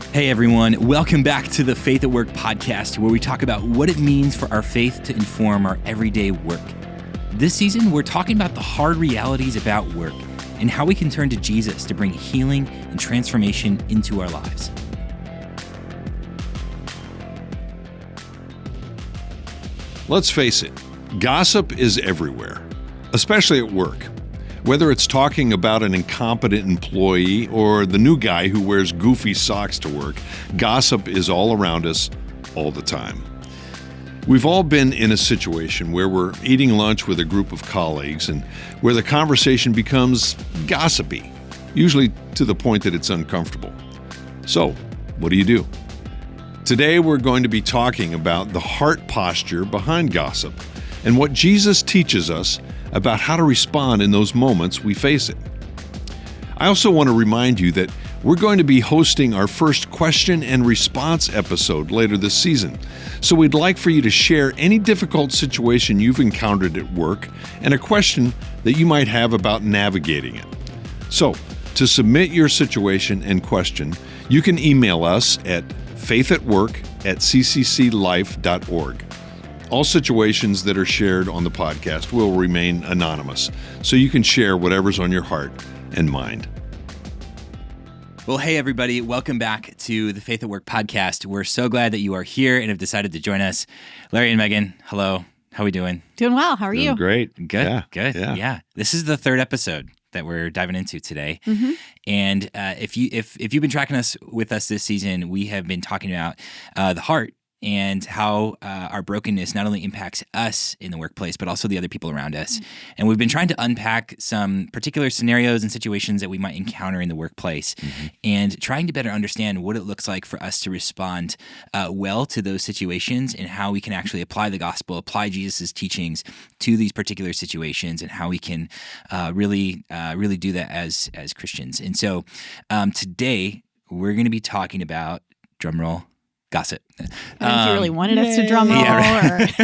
Hey everyone, welcome back to the Faith at Work podcast, where we talk about what it means for our faith to inform our everyday work. This season, we're talking about the hard realities about work and how we can turn to Jesus to bring healing and transformation into our lives. Let's face it, gossip is everywhere, especially at work. Whether it's talking about an incompetent employee or the new guy who wears goofy socks to work, gossip is all around us all the time. We've all been in a situation where we're eating lunch with a group of colleagues and where the conversation becomes gossipy, usually to the point that it's uncomfortable. So, what do you do? Today we're going to be talking about the heart posture behind gossip and what Jesus teaches us about how to respond in those moments we face it. I also want to remind you that we're going to be hosting our first question and response episode later this season. So we'd like for you to share any difficult situation you've encountered at work and a question that you might have about navigating it. So, to submit your situation and question, you can email us at faithatwork@ccclife.org. All situations that are shared on the podcast will remain anonymous, so you can share whatever's on your heart and mind. Well, hey everybody, welcome back to the Faith at Work podcast. We're so glad that you are here and have decided to join us. Larry and Megan, hello. How are we doing? Doing well. How are you? Great. Good, good. Yeah. This is the third episode that we're diving into today. Mm-hmm. And if you've been tracking with us this season, we have been talking about the heart and how our brokenness not only impacts us in the workplace, but also the other people around us. Mm-hmm. And we've been trying to unpack some particular scenarios and situations that we might encounter in the workplace, and trying to better understand what it looks like for us to respond well to those situations, and how we can actually apply the gospel, apply Jesus' teachings to these particular situations, and how we can really do that as Christians. And so today we're going to be talking about, drumroll, gossip. I think you really wanted us to drum roll. Yeah, right.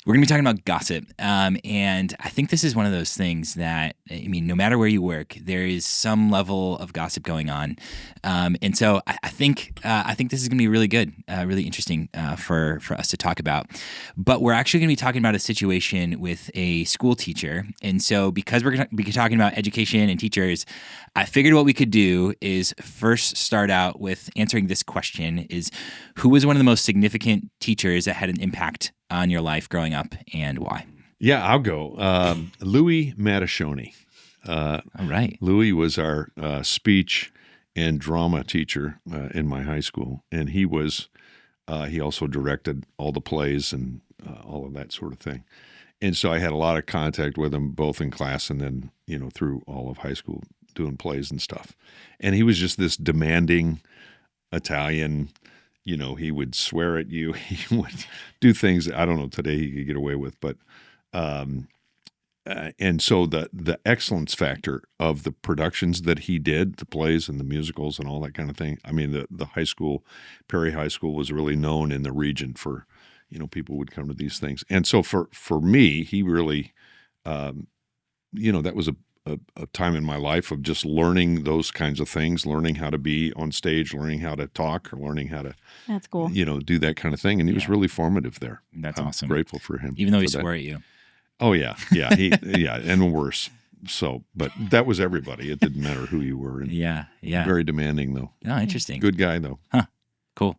We're going to be talking about gossip. And I think this is one of those things that, I mean, no matter where you work, there is some level of gossip going on. And so I think this is going to be really good, really interesting for us to talk about. But we're actually going to be talking about a situation with a school teacher. And so because we're going to be talking about education and teachers, I figured what we could do is first start out with answering this question: is who was one of the most significant teachers that had an impact on your life growing up, and why? Yeah, I'll go. Louis Matashoni. All right. Louis was our speech and drama teacher in my high school, and he also directed all the plays and all of that sort of thing. And so I had a lot of contact with him, both in class and then, through all of high school, doing plays and stuff. And he was just this demanding Italian. He would swear at you. He would do things that I don't know today he could get away with. But and so the excellence factor of the productions that he did, the plays and the musicals and all that kind of thing. I mean, the high school, Perry High School, was really known in the region for, people would come to these things. And so for me, he really, that was a time in my life of just learning those kinds of things, learning how to be on stage, learning how to talk, or learning how to, that's cool, do that kind of thing. And he was really formative there. That's awesome. Grateful for him. Even though he swore at you. Oh yeah. Yeah. And worse. So, but that was everybody. It didn't matter who you were. And yeah. Very demanding though. Oh, interesting. Good guy though. Huh. Cool.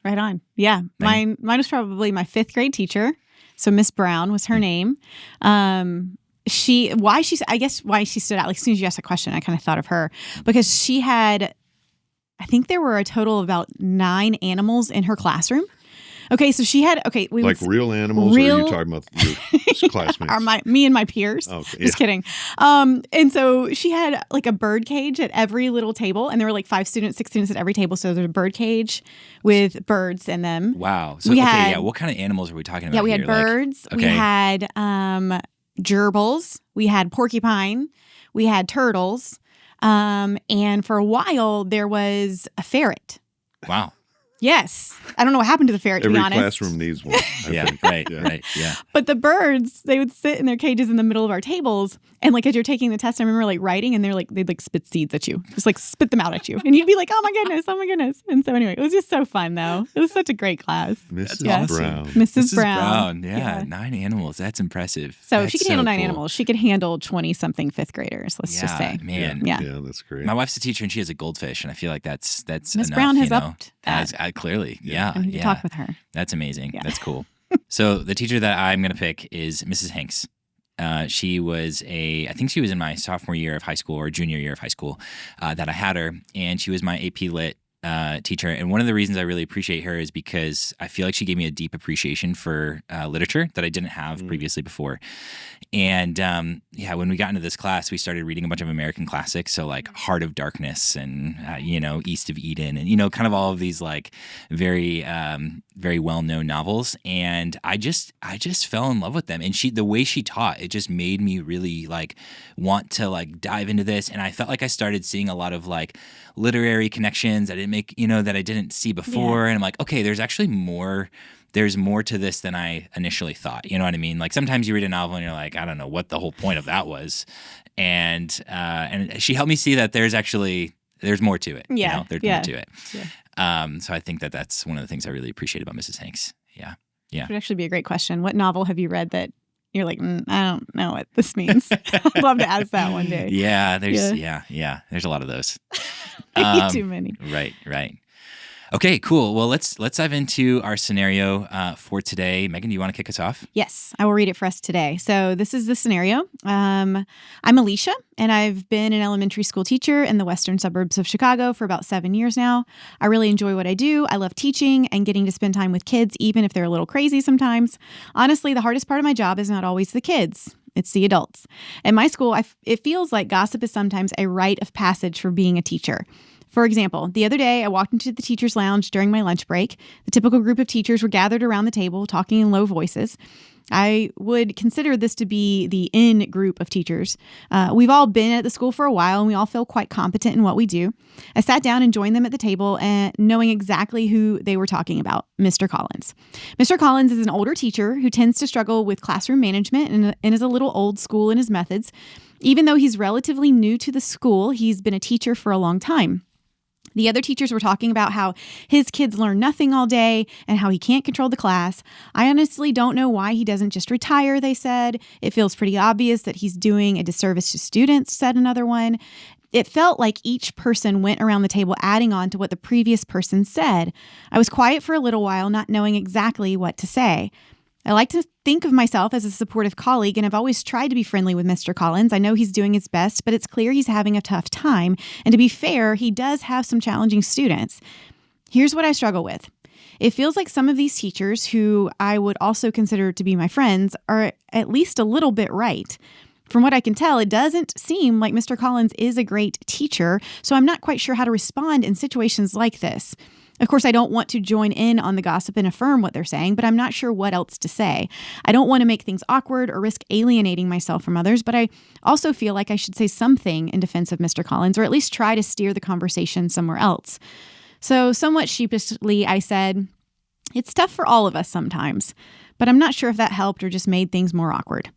Right on. Yeah. Mine was probably my fifth grade teacher. So Miss Brown was her name. Why she stood out, like as soon as you asked that question, I kind of thought of her because she had, I think there were a total of about 9 animals in her classroom. Okay, so she had, real animals, or are you talking about your classmates? Me and my peers. Okay, Just kidding. And so she had like a bird cage at every little table, and there were like 6 students at every table. So there's a bird cage with birds in them. Wow. So what kind of animals are we talking about? Yeah, we had birds. We had gerbils. We had porcupine. We had turtles. And for a while there was a ferret. Wow. Yes. I don't know what happened to the ferret, to Every be honest. classroom needs one. I Yeah, think. right, Yeah. right, yeah. But the birds, they would sit in their cages in the middle of our tables. And like as you're taking the test, I remember like writing and they'd like spit seeds at you. Just like spit them out at you. And you'd be like, oh my goodness. And so anyway, it was just so fun though. It was such a great class. Mrs. Yeah. Brown. Mrs. Brown. Yeah, 9 animals. That's impressive. So That's she could handle 9 cool. animals. She could handle 20-something fifth graders, let's just say. Man. Yeah. Yeah, that's great. My wife's a teacher and she has a goldfish, and I feel like that's Miss enough, Brown has you know? upped that. Clearly, yeah. I need to talk with her. That's amazing. Yeah. That's cool. So the teacher that I'm going to pick is Mrs. Hanks. She was I think she was in my sophomore year of high school or junior year of high school that I had her, and she was my AP Lit teacher. And one of the reasons I really appreciate her is because I feel like she gave me a deep appreciation for literature that I didn't have previously before. And when we got into this class, we started reading a bunch of American classics. So like Heart of Darkness and, East of Eden and, kind of all of these like very, very well-known novels. And I just fell in love with them. And the way she taught, it just made me really like want to like dive into this. And I felt like I started seeing a lot of like literary connections that I didn't see before. And I'm like, okay, there's actually more. There's more to this than I initially thought. You know what I mean? Like sometimes you read a novel and you're like, I don't know what the whole point of that was. And she helped me see that there's more to it. Yeah. There's more to it. Yeah. So I think that that's one of the things I really appreciate about Mrs. Hanks. Yeah. Yeah. It would actually be a great question. What novel have you read that you're like, I don't know what this means? I'd love to ask that one day. Yeah. There's a lot of those. Maybe too many. Right. Okay, cool. Well, let's dive into our scenario for today. Megan, do you want to kick us off? Yes, I will read it for us today. So this is the scenario. I'm Alicia, and I've been an elementary school teacher in the western suburbs of Chicago for about 7 years now. I really enjoy what I do. I love teaching and getting to spend time with kids, even if they're a little crazy sometimes. Honestly, the hardest part of my job is not always the kids. It's the adults. At my school, it feels like gossip is sometimes a rite of passage for being a teacher. For example, the other day, I walked into the teacher's lounge during my lunch break. The typical group of teachers were gathered around the table, talking in low voices. I would consider this to be the in group of teachers. We've all been at the school for a while, and we all feel quite competent in what we do. I sat down and joined them at the table, and knowing exactly who they were talking about, Mr. Collins. Mr. Collins is an older teacher who tends to struggle with classroom management and is a little old school in his methods. Even though he's relatively new to the school, he's been a teacher for a long time. The other teachers were talking about how his kids learn nothing all day and how he can't control the class. I honestly don't know why he doesn't just retire, they said. It feels pretty obvious that he's doing a disservice to students, said another one. It felt like each person went around the table adding on to what the previous person said. I was quiet for a little while, not knowing exactly what to say. I like to think of myself as a supportive colleague, and I've always tried to be friendly with Mr. Collins. I know he's doing his best, but it's clear he's having a tough time. And to be fair, he does have some challenging students. Here's what I struggle with. It feels like some of these teachers, who I would also consider to be my friends, are at least a little bit right. From what I can tell, it doesn't seem like Mr. Collins is a great teacher, so I'm not quite sure how to respond in situations like this. Of course, I don't want to join in on the gossip and affirm what they're saying, but I'm not sure what else to say. I don't want to make things awkward or risk alienating myself from others, but I also feel like I should say something in defense of Mr. Collins, or at least try to steer the conversation somewhere else. So somewhat sheepishly, I said, "It's tough for all of us sometimes," but I'm not sure if that helped or just made things more awkward.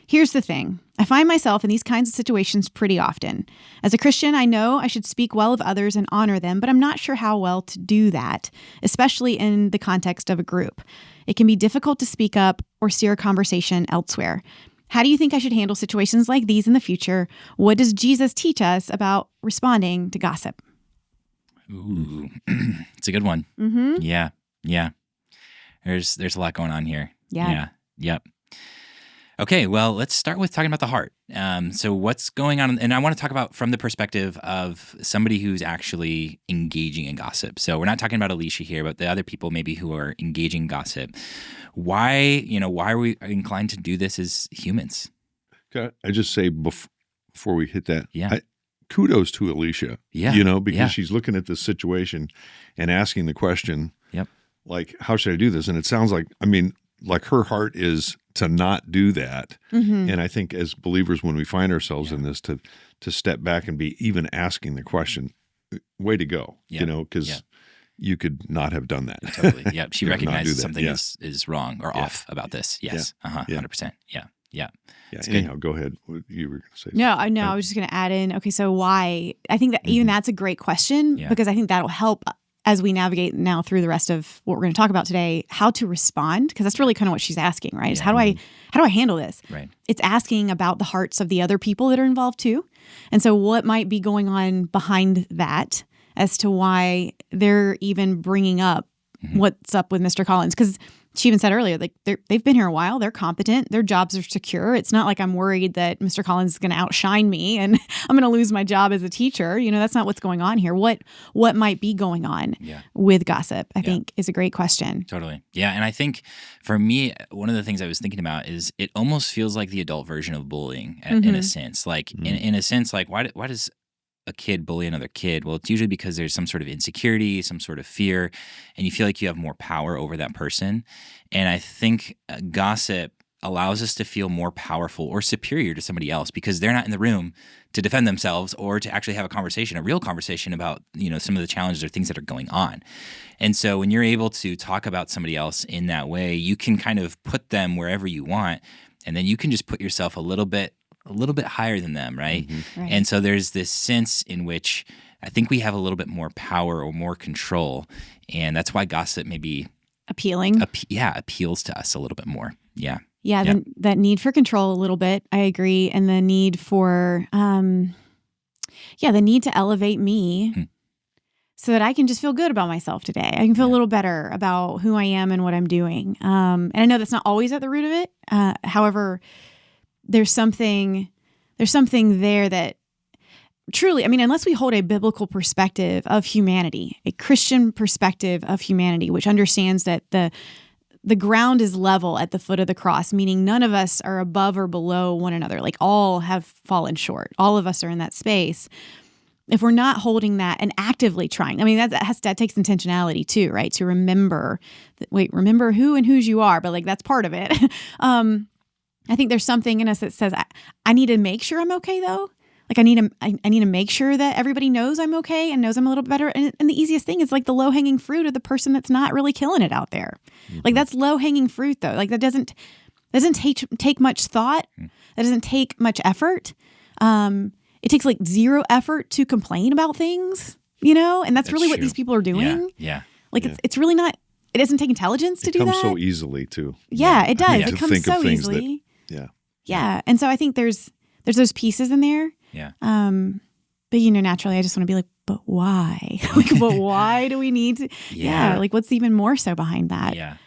Here's the thing. I find myself in these kinds of situations pretty often. As a Christian, I know I should speak well of others and honor them, but I'm not sure how well to do that, especially in the context of a group. It can be difficult to speak up or steer a conversation elsewhere. How do you think I should handle situations like these in the future? What does Jesus teach us about responding to gossip? Ooh, it's a good one. Mm-hmm. Yeah. There's a lot going on here. Yeah. Yep. Okay, well, let's start with talking about the heart. So what's going on? And I want to talk about from the perspective of somebody who's actually engaging in gossip. So we're not talking about Alicia here, but the other people maybe who are engaging in gossip. Why are we inclined to do this as humans? Okay, I just say before we hit that, Yeah. Kudos to Alicia. Yeah. Because she's looking at this situation and asking the question, Yep. like, how should I do this? And it sounds like, like her heart is to not do that. Mm-hmm. And I think as believers, when we find ourselves in this, to step back and be even asking the question, way to go, Yeah. because you could not have done that. Totally. Yeah. She Not do recognizes that. something Yeah. is wrong or off about this. Yes. Yeah. 100%. Yeah. Yeah. It's Anyhow, go ahead. What you were going to say. No, something. I was just going to add in. Okay, so why? I think that even that's a great question Yeah. because I think that'll help as we navigate now through the rest of what we're going to talk about today, how to respond, because that's really kind of what she's asking, right? Is how do I handle this? Right. It's asking about the hearts of the other people that are involved too. And so what might be going on behind that as to why they're even bringing up what's up with Mr. Collins? Because she even said earlier, like they've been here a while, they're competent, their jobs are secure. It's not like I'm worried that Mr. Collins is going to outshine me and I'm going to lose my job as a teacher. You know, that's not what's going on here. What might be going on with gossip, I think is a great question. Totally. Yeah. And I think for me, one of the things I was thinking about is it almost feels like the adult version of bullying in a sense. Like in a sense, like why does a kid bully another kid? Well, it's usually because there's some sort of insecurity, some sort of fear, and you feel like you have more power over that person. And I think gossip allows us to feel more powerful or superior to somebody else because they're not in the room to defend themselves or to actually have a conversation, a real conversation about, you know, some of the challenges or things that are going on. And so when you're able to talk about somebody else in that way, you can kind of put them wherever you want, and then you can just put yourself a little bit higher than them, right? Right. And so there's this sense in which I think we have a little bit more power or more control, and that's why gossip maybe Appealing. appeals to us a little bit more. Yeah. Yeah, that need for control a little bit, I agree. And the need for, the need to elevate me so that I can just feel good about myself today. I can feel a little better about who I am and what I'm doing. And I know that's not always at the root of it. However, there's something there that truly, I mean, unless we hold a biblical perspective of humanity, a Christian perspective of humanity, which understands that the ground is level at the foot of the cross, meaning none of us are above or below one another. Like all have fallen short. All of us are in that space. If we're not holding that and actively trying, I mean, that takes intentionality too, right? To remember who and whose you are, but like that's part of it. I think there's something in us that says, I need to make sure I'm okay though. Like I need to make sure that everybody knows I'm okay and knows I'm a little bit better. And the easiest thing is like the low hanging fruit of the person that's not really killing it out there. Like that's low hanging fruit though. Like that doesn't take much thought. That doesn't take much effort. It takes like zero effort to complain about things, you know? And that's really what these people are doing. Yeah. Like it's really not, it doesn't take intelligence to do that. It comes so easily too. Yeah, it does. To It comes think of so things easily. Yeah. And so I think there's those pieces in there. Yeah. But you know, naturally I just want to be like, but why? But why do we need to? Yeah. Like what's even more so behind that? Yeah.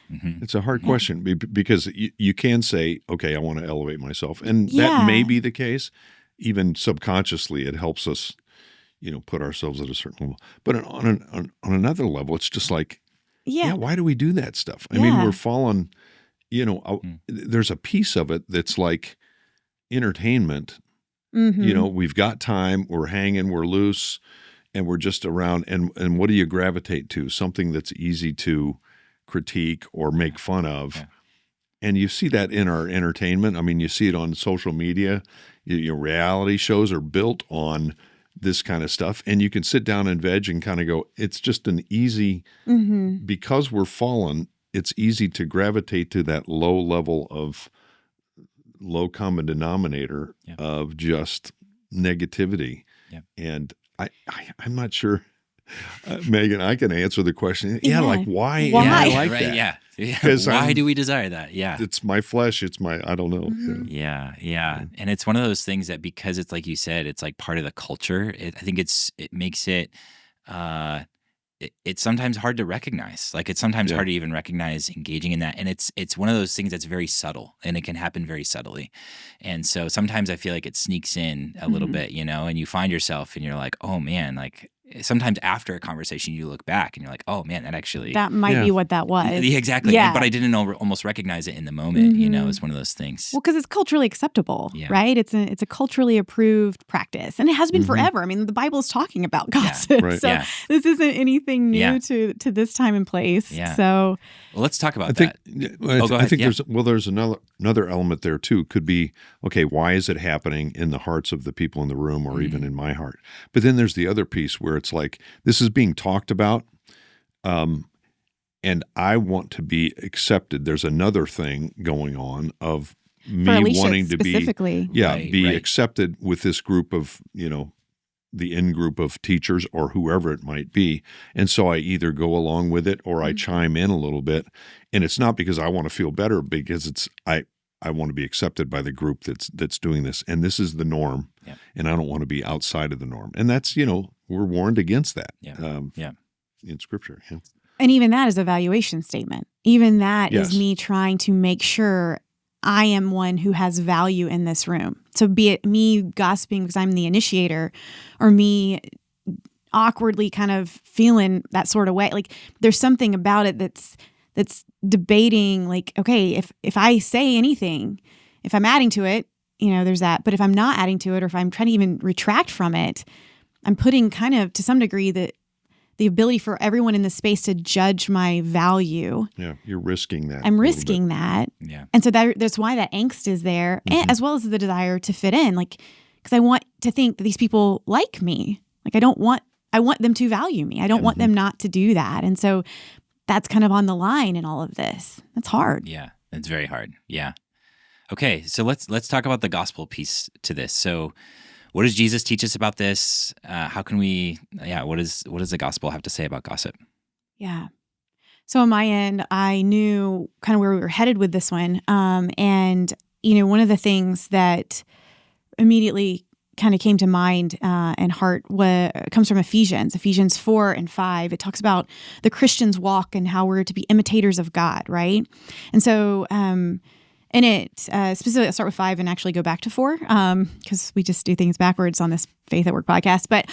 It's a hard question because you can say, okay, I want to elevate myself. And that may be the case. Even subconsciously, it helps us, you know, put ourselves at a certain level. But on another level, it's just like, why do we do that stuff? I mean, we're fallen, you know, there's a piece of it that's like entertainment. You know, we've got time, we're hanging, we're loose, and we're just around. And what do you gravitate to? Something that's easy to critique or make fun of. Yeah. And you see that in our entertainment. I mean, you see it on social media. Your reality shows are built on this kind of stuff. And you can sit down and veg and kind of go, it's just an easy, because we're fallen, it's easy to gravitate to that low level of low common denominator of just negativity. Yeah. And I'm not sure, Megan, I can answer the question. Like why am I like that? Yeah. Because why do we desire that? Yeah. It's my flesh. It's my, I don't know. Yeah. And it's one of those things that because it's like you said, it's like part of the culture. I think it makes it, it's sometimes hard to recognize. Like it's sometimes hard to even recognize engaging in that. And it's one of those things that's very subtle and it can happen very subtly. And so sometimes I feel like it sneaks in a little bit, you know, and you find yourself and you're like, oh man, like sometimes after a conversation you look back and you're like, oh man, that might be what that was. Exactly. Yeah. But I didn't almost recognize it in the moment, you know, it's one of those things. Well, because it's culturally acceptable, right? It's a culturally approved practice. And it has been forever. I mean, the Bible is talking about gossip. Right. So this isn't anything new to this time and place. Yeah. So well, let's talk about that. I think there's another element there too. Could be, okay, why is it happening in the hearts of the people in the room or even in my heart? But then there's the other piece where it's like, this is being talked about. And I want to be accepted. There's another thing going on of me For Alicia wanting to specifically. be accepted with this group of, the in-group of teachers or whoever it might be. And so I either go along with it or I chime in a little bit. And it's not because I want to feel better, because I want to be accepted by the group that's doing this. And this is the norm. Yeah. And I don't want to be outside of the norm. And that's, we're warned against that in Scripture. Yeah. And even that is a valuation statement. Even that Yes. is me trying to make sure I am one who has value in this room. So be it me gossiping because I'm the initiator, or me awkwardly kind of feeling that sort of way. Like, there's something about it that's debating, like, okay, if I say anything, if I'm adding to it, there's that. But if I'm not adding to it, or if I'm trying to even retract from it, I'm putting kind of, to some degree, the ability for everyone in the space to judge my value. Yeah, you're risking that. I'm risking that. Yeah. And so that's why that angst is there, and as well as the desire to fit in. Like, because I want to think that these people like me. Like, I want them to value me. I don't want them not to do that. And so that's kind of on the line in all of this. That's hard. Yeah, it's very hard. Yeah. Okay, so let's talk about the gospel piece to this. So, what does Jesus teach us about this? How can we? Yeah, what does the gospel have to say about gossip? Yeah. So on my end, I knew kind of where we were headed with this one, and one of the things that immediately kind of came to mind and heart comes from Ephesians 4:5. It talks about the Christian's walk and how we're to be imitators of God, right? And so in it, specifically, I'll start with 5 and actually go back to 4, because we just do things backwards on this Faith at Work podcast. But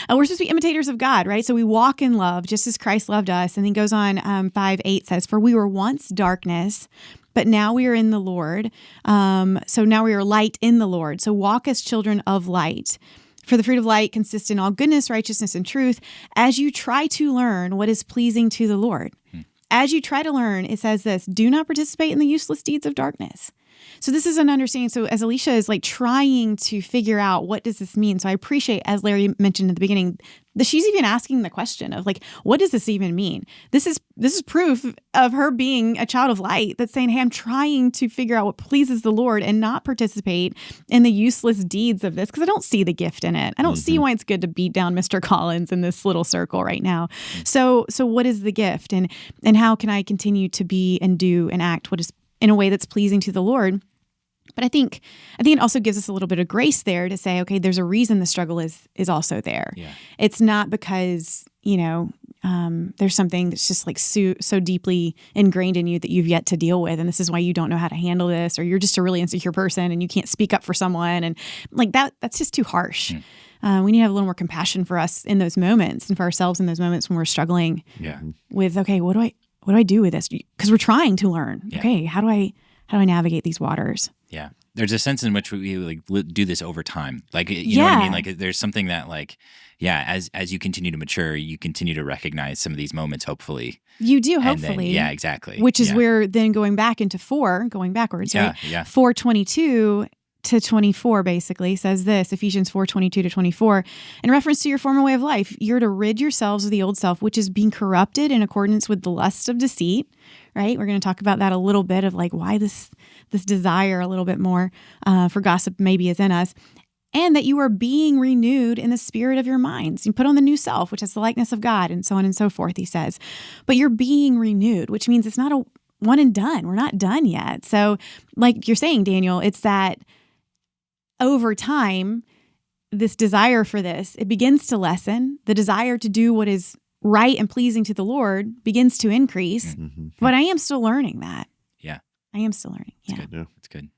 we're supposed to be imitators of God, right? So we walk in love just as Christ loved us. And then goes on, 5:8 says, "For we were once darkness, but now we are in the Lord. So now we are light in the Lord. So walk as children of light. For the fruit of light consists in all goodness, righteousness, and truth, as you try to learn what is pleasing to the Lord." As you try to learn, it says this: do not participate in the useless deeds of darkness. So this is an understanding. So as Alicia is like trying to figure out, what does this mean? So I appreciate, as Larry mentioned at the beginning, that she's even asking the question of like, what does this even mean? This is proof of her being a child of light that's saying, hey, I'm trying to figure out what pleases the Lord and not participate in the useless deeds of this, because I don't see the gift in it. I don't see why it's good to beat down Mr. Collins in this little circle right now. So what is the gift, and how can I continue to be and do and act what is in a way that's pleasing to the Lord? But I think it also gives us a little bit of grace there to say, okay, there's a reason the struggle is also there. Yeah. It's not because, there's something that's just like so deeply ingrained in you that you've yet to deal with, and this is why you don't know how to handle this, or you're just a really insecure person and you can't speak up for someone, and like that's just too harsh. We need to have a little more compassion for us in those moments, and for ourselves in those moments when we're struggling with, okay, what do I do with this? Because we're trying to learn. Yeah. Okay, how do I navigate these waters? Yeah. There's a sense in which we like do this over time. Like, you know what I mean? Like, there's something that like, as you continue to mature, you continue to recognize some of these moments, hopefully. You do, hopefully. Then, exactly. Which is where then going backwards, right? 4:22 to 24 basically says this, Ephesians 4:22 to 24, in reference to your former way of life, you're to rid yourselves of the old self, which is being corrupted in accordance with the lust of deceit, right? We're going to talk about that a little bit, of like why this desire a little bit more for gossip maybe is in us, and that you are being renewed in the spirit of your minds. You put on the new self, which is the likeness of God, and so on and so forth, he says. But you're being renewed, which means it's not a one and done. We're not done yet. So like you're saying, Daniel, it's that over time, this desire for this, it begins to lessen. The desire to do what is right and pleasing to the Lord begins to increase. But I am still learning that. Yeah. I am still learning. It's good.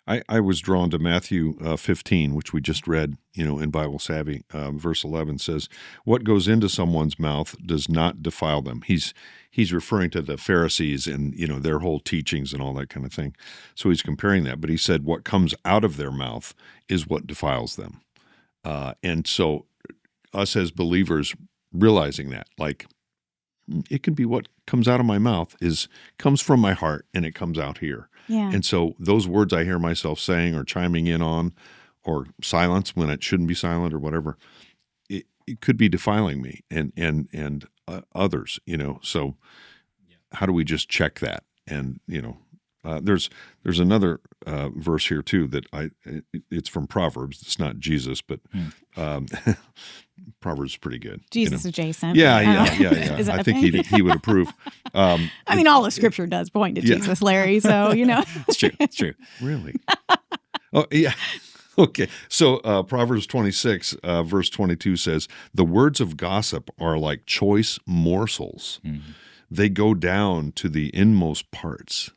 I was drawn to Matthew 15, which we just read, in Bible Savvy. Verse 11 says, "What goes into someone's mouth does not defile them." He's referring to the Pharisees and, their whole teachings and all that kind of thing. So he's comparing that. But he said what comes out of their mouth is what defiles them. And so us as believers realizing that, like, it can be what comes out of my mouth comes from my heart and it comes out here. Yeah. And so those words I hear myself saying or chiming in on, or silence when it shouldn't be silent or whatever, it could be defiling me and others, so how do we just check that? And, there's another verse here too that it's from Proverbs. It's not Jesus, but Proverbs is pretty good. Jesus adjacent. Yeah. I think he would approve. I mean, all of Scripture does point to Jesus, Larry. So it's true. It's true. Really? Oh yeah. Okay. So Proverbs 26, verse 22 says, "The words of gossip are like choice morsels. Mm-hmm. They go down to the inmost parts."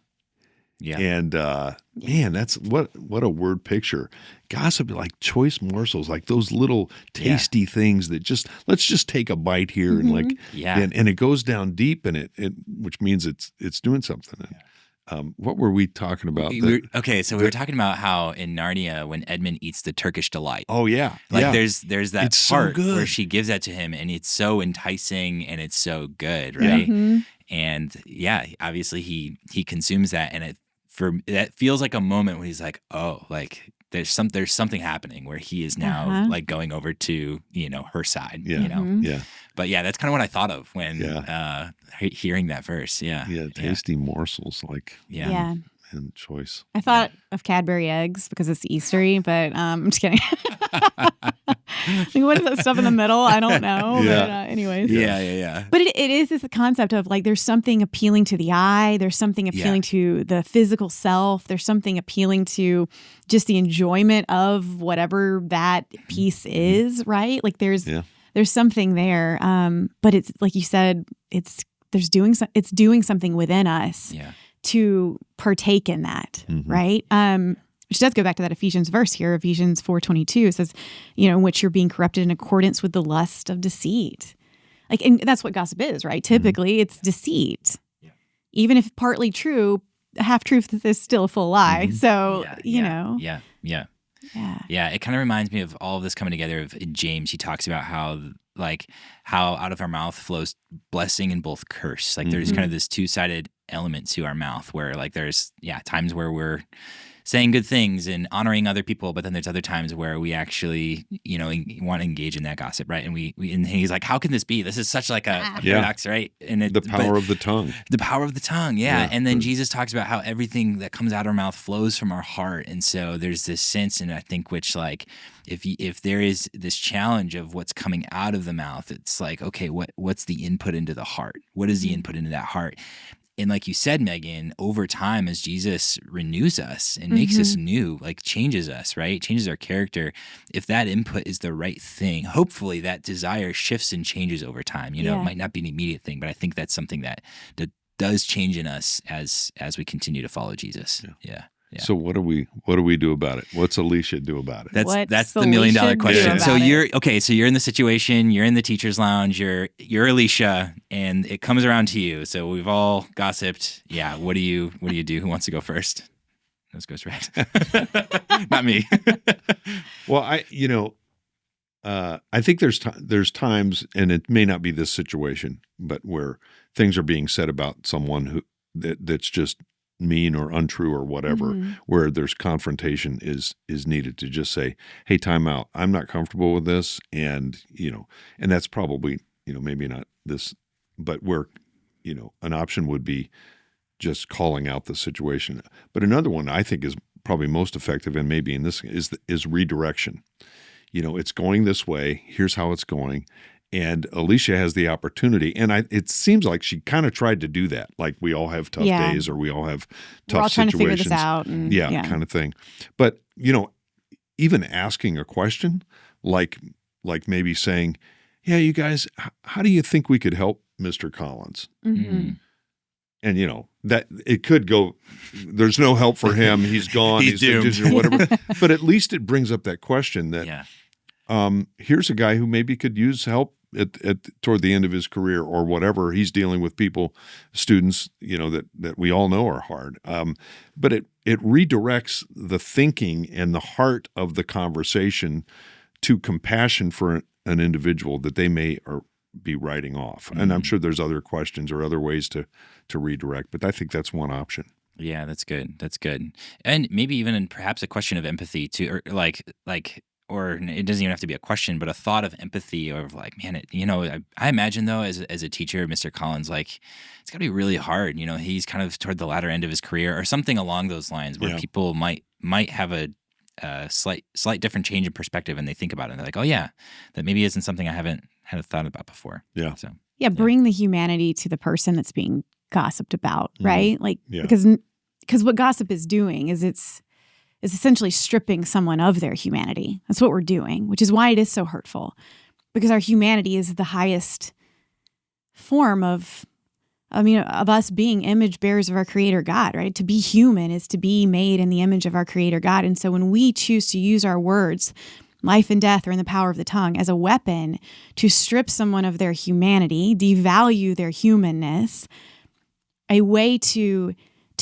Yeah. And man, that's what a word picture. Gossip, like choice morsels, like those little tasty things that let's just take a bite here and and it goes down deep, and it which means it's doing something. What were we talking about? We were talking about how in Narnia when Edmund eats the Turkish delight. Oh yeah, there's that it's part where she gives that to him, and it's so enticing and it's so good, right? Mm-hmm. And obviously he consumes that, and that feels like a moment when he's like, oh, like there's something happening where he is now like going over to her side. Yeah. Yeah. But that's kind of what I thought of when hearing that verse. Yeah. Yeah. Tasty morsels, like and choice. I thought of Cadbury eggs because it's Eastery, but I'm just kidding. What is that stuff in the middle? I don't know. Yeah. But anyways. Yeah. But it is this concept of like there's something appealing to the eye. There's something appealing to the physical self. There's something appealing to just the enjoyment of whatever that piece is, right? Like there's something there. But it's like you said, it's doing something within us to partake in that, right? Which does go back to that Ephesians verse here, Ephesians 4:22. It says, in which you're being corrupted in accordance with the lust of deceit. And that's what gossip is, right? Typically, it's deceit. Yeah. Even if partly true, half truth is still a full lie. So, Yeah. It kind of reminds me of all of this coming together. In James, he talks about how out of our mouth flows blessing and both curse. Like there's kind of this two-sided element to our mouth where there's times where we're saying good things and honoring other people, but then there's other times where we actually, want to engage in that gossip, right? And and he's like, how can this be? This is such like a paradox, right? And the power of the tongue. The power of the tongue, yeah. And then Jesus talks about how everything that comes out of our mouth flows from our heart, and so there's this sense, and I think which if there is this challenge of what's coming out of the mouth, it's like, okay, what's the input into the heart? What is the input into that heart? And like you said, Megan, over time, as Jesus renews us and makes us new, changes us, right? Changes our character. If that input is the right thing, hopefully that desire shifts and changes over time. It might not be an immediate thing, but I think that's something that does change in us as we continue to follow Jesus. Yeah. So what do we do about it? What's Alicia do about it? That's the $1 million question. So you're in the situation, you're in the teacher's lounge, you're Alicia, and it comes around to you. So we've all gossiped. Yeah. What do you do? Who wants to go first? Let's go straight. Not me. Well, I think there's times, and it may not be this situation, but where things are being said about someone that's just mean or untrue or whatever, where there's confrontation is needed to just say, hey, time out. I'm not comfortable with this. And, and that's probably, maybe not this, but where, an option would be just calling out the situation. But another one I think is probably most effective, and maybe in this is redirection. It's going this way. Here's how it's going. And Alicia has the opportunity, and it seems like she kind of tried to do that. Like we all have tough days, or we all have tough We're all trying situations. To figure this out. And, kind of thing. But even asking a question, like maybe saying, "Yeah, you guys, how do you think we could help Mr. Collins?" Mm-hmm. And that it could go. There's no help for him. He's gone. He's doomed. Or whatever. But at least it brings up that question that. Here's a guy who maybe could use help toward the end of his career or whatever. He's dealing with students, that we all know are hard. But it redirects the thinking and the heart of the conversation to compassion for an individual that they may be writing off. And I'm sure there's other questions or other ways to redirect, but I think that's one option. Yeah, that's good. And maybe even perhaps a question of empathy too, or like or it doesn't even have to be a question, but a thought of empathy of like, man, I imagine though, as a teacher, Mr. Collins, like it's gotta be really hard. He's kind of toward the latter end of his career or something along those lines where people might have a slight different change in perspective and they think about it and they're like, oh yeah, that maybe isn't something I haven't had a thought about before. Yeah. So bring the humanity to the person that's being gossiped about, right? Like, because what gossip is doing is it's essentially stripping someone of their humanity. That's what we're doing, which is why it is so hurtful, because our humanity is the highest form of us being image bearers of our Creator God, right? To be human is to be made in the image of our Creator God. And so when we choose to use our words, life and death are in the power of the tongue, as a weapon to strip someone of their humanity, devalue their humanness, a way to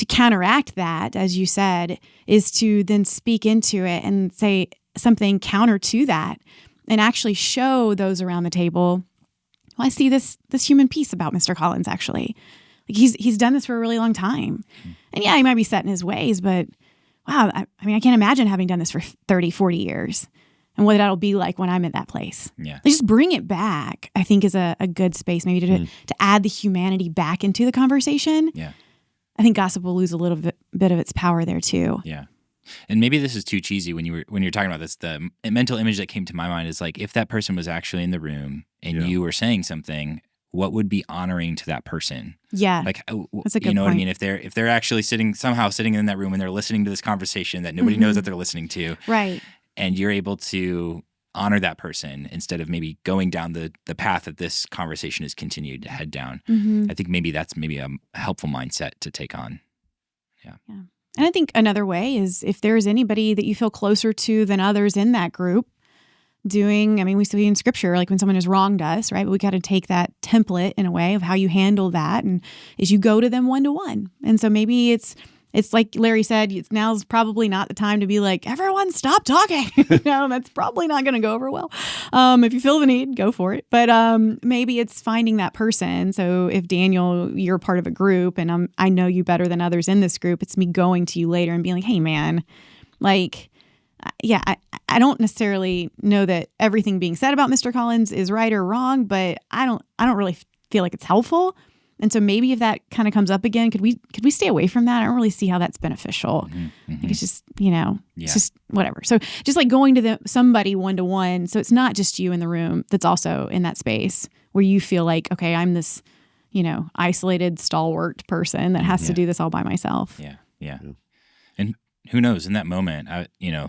counteract that, as you said, is to then speak into it and say something counter to that and actually show those around the table, well, I see this human piece about Mr. Collins, actually. Like he's done this for a really long time. And yeah, he might be set in his ways, but wow, I can't imagine having done this for 30, 40 years and what that'll be like when I'm at that place. Yeah. Like just bring it back, I think, is a good space maybe to add the humanity back into the conversation. Yeah. I think gossip will lose a little bit of its power there too. Yeah. And maybe this is too cheesy when you're talking about this. The mental image that came to my mind is like, if that person was actually in the room and you were saying something, what would be honoring to that person? Yeah. Like, that's a good point. What I mean? If they're actually sitting in that room and they're listening to this conversation that nobody knows that they're listening to. Right. And you're able to honor that person instead of maybe going down the path that this conversation has continued to head down. I think maybe that's a helpful mindset to take on. Yeah. And I think another way is if there's anybody that you feel closer to than others in that group we see in scripture, like when someone has wronged us, right? But we got to take that template in a way of how you handle that. And is you go to them one-to-one. And so maybe it's like Larry said, now's probably not the time to be like, everyone stop talking. That's probably not going to go over well. If you feel the need, go for it. But maybe it's finding that person. So if Daniel, you're part of a group and I know you better than others in this group, it's me going to you later and being like, hey man, like, I don't necessarily know that everything being said about Mr. Collins is right or wrong, but I don't really feel like it's helpful. And so maybe if that kind of comes up again, could we stay away from that? I don't really see how that's beneficial. Like it's just, it's just whatever. So just like going to somebody one-to-one. So it's not just you in the room that's also in that space where you feel like, okay, I'm this, isolated, stalwart person that has to do this all by myself. Yeah. And who knows, in that moment,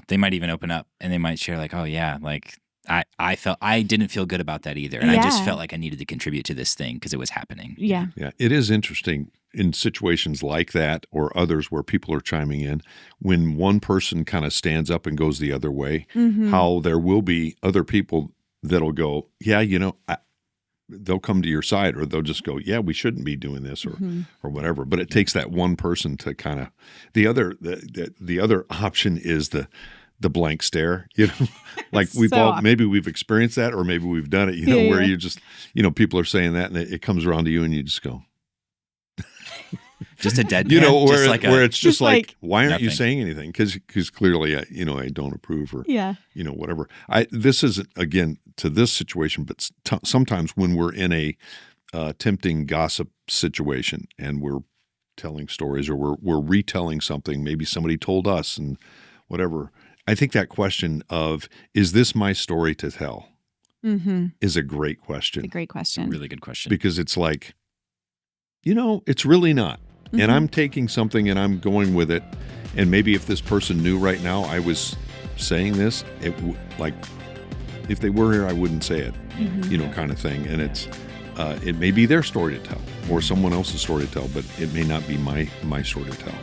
they might even open up and they might share like, oh yeah, like I didn't feel good about that either. And I just felt like I needed to contribute to this thing because it was happening. Yeah. Yeah. It is interesting in situations like that or others where people are chiming in, when one person kind of stands up and goes the other way, how there will be other people that'll go, yeah, they'll come to your side, or they'll just go, yeah, we shouldn't be doing this or whatever. But it takes that one person to kind of, the other option is the blank stare, like maybe we've experienced that, or maybe we've done it, where you just, people are saying that and it comes around to you and you just go, just a dead, where it's just like, why aren't nothing. You saying anything? Because clearly, I don't approve or, whatever. This isn't, again, to this situation, but sometimes when we're in a tempting gossip situation and we're telling stories or we're retelling something, maybe somebody told us and whatever, I think that question of, is this my story to tell, is a great question. It's a great question. A really good question. Because it's like, it's really not. And I'm taking something and I'm going with it. And maybe if this person knew right now I was saying this, if they were here, I wouldn't say it, kind of thing. And it may be their story to tell or someone else's story to tell, but it may not be my story to tell.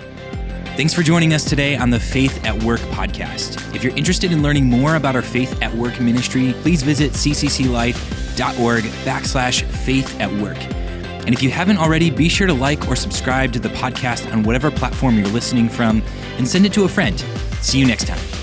Thanks for joining us today on the Faith at Work podcast. If you're interested in learning more about our Faith at Work ministry, please visit ccclife.org/faithatwork. And if you haven't already, be sure to like or subscribe to the podcast on whatever platform you're listening from and send it to a friend. See you next time.